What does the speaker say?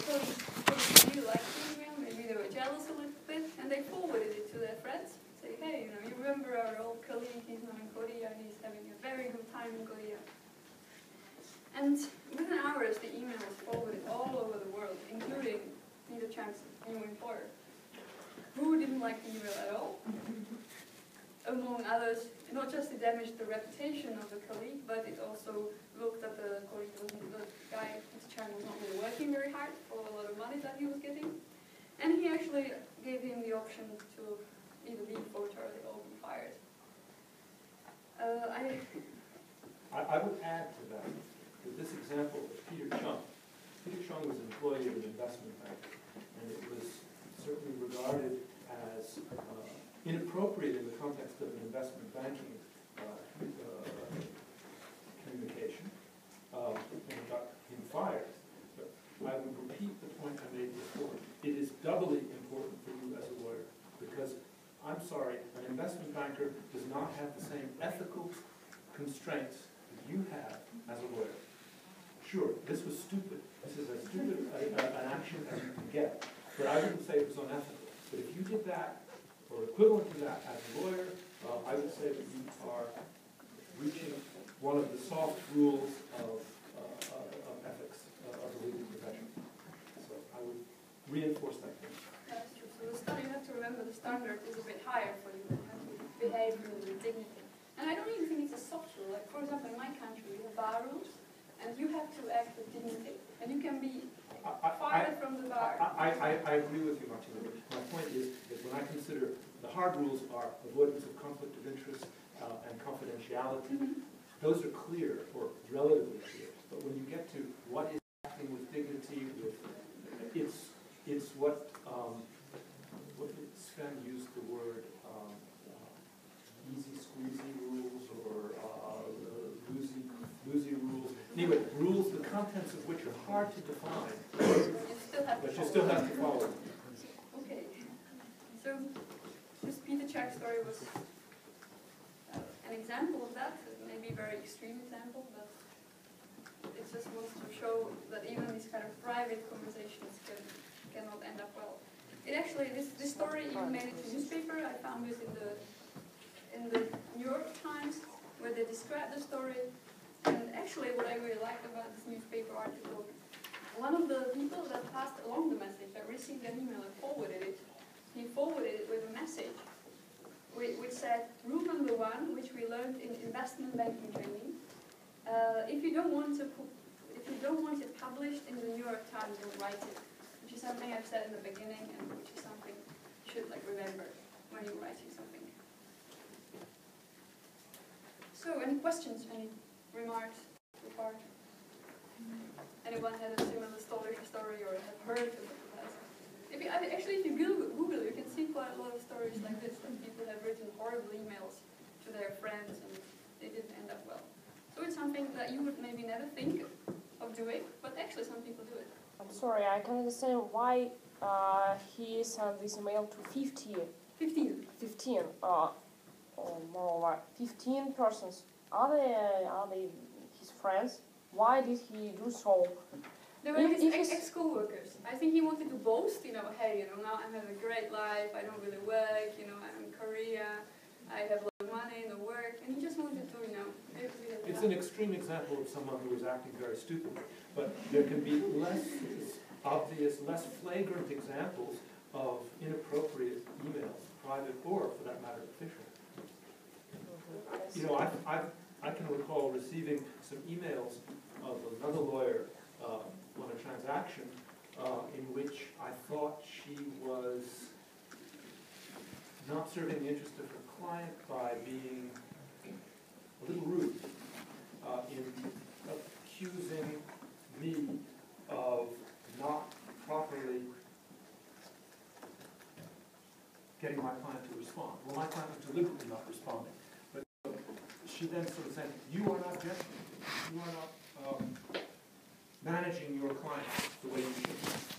colleagues really liked the email, maybe they were jealous a little bit, and they forwarded it to their friends. Say, hey, you remember our old colleague, he's now in Korea, he's having a very good time in Korea. And within hours, the email was forwarded all over the world, including Peter Chang's new employer, who didn't like the email at all. Among others, not just it damaged the reputation of the colleague, but it also looked at the colleague, the guy, Mr. Chang, was not really working very hard for a lot of money that he was getting. And he actually gave him the option to either leave voluntarily or be fired. I would add to that this example of Peter Chung. Peter Chung was an employee of an investment bank, and it was certainly regarded as inappropriate in the context of an investment banking communication, and got him fired. But I would repeat the point I made before. It is doubly important for you as a lawyer, because I'm sorry, an investment banker does not have the same ethical constraints that you have as a lawyer. Sure, this was stupid. This is as stupid an action as you can get. But I wouldn't say it was unethical. But if you did that, or equivalent to that as a lawyer, I would say that you are reaching one of the soft rules of ethics of the legal profession. So I would reinforce that point. That's true. So the standard, you have to remember the standard is a bit higher for you. You have to behave with dignity. And I don't even think it's a soft rule. Like, for example, in my country, we have bar rules, and you have to act with dignity. And you can be fired from the bar. I agree with you, Martina. My point is that when I consider the hard rules are avoidance of conflict of interest and confidentiality, those are clear, or relatively clear. But when you get to what is acting with dignity, it's what Sven used the word easy squeezy rules or loosey rules. Anyway, rules the contents of which are hard to define, but you still have to follow them. Okay. So this Peter Chang story was an example of that. Maybe a very extreme example, but it just wants to show that even these kind of private conversations cannot end up well. It actually, this story even made it to newspaper. I found it in the New York Times, where they described the story. And actually, what I really liked about this newspaper article, one of the people that passed along the message, that received an email and forwarded it, he forwarded it with a message which said, rule number 1, which we learned in investment banking training, if you don't want it published in the New York Times, don't write it. Which is something I've said in the beginning, and which is something you should remember when you're writing something. So, any questions? Any remarks so far? Anyone had a similar story or have heard of it? If you Google, you can see quite a lot of stories like this, that people have written horrible emails to their friends and they didn't end up well. So it's something that you would maybe never think of doing, but actually some people do it. I'm sorry, I can't understand why he sent this email to 15, or moreover, 15 persons. Are they his friends? Why did he do so? They were his ex-co-workers. I think he wanted to boast, hey, now I'm having a great life, I don't really work, I'm in Korea, I have a lot of money, no work, and he just wanted to, It's an extreme example of someone who is acting very stupidly, but there can be less obvious, less flagrant examples of inappropriate emails, private or, for that matter, official. I can recall receiving some emails of another lawyer on a transaction in which I thought she was not serving the interest of her client by being a little rude in accusing me of not properly getting my client to respond. Well, my client was deliberately not responding. But she then sort of said, you are not gentlemen. You are not managing your clients the way you should.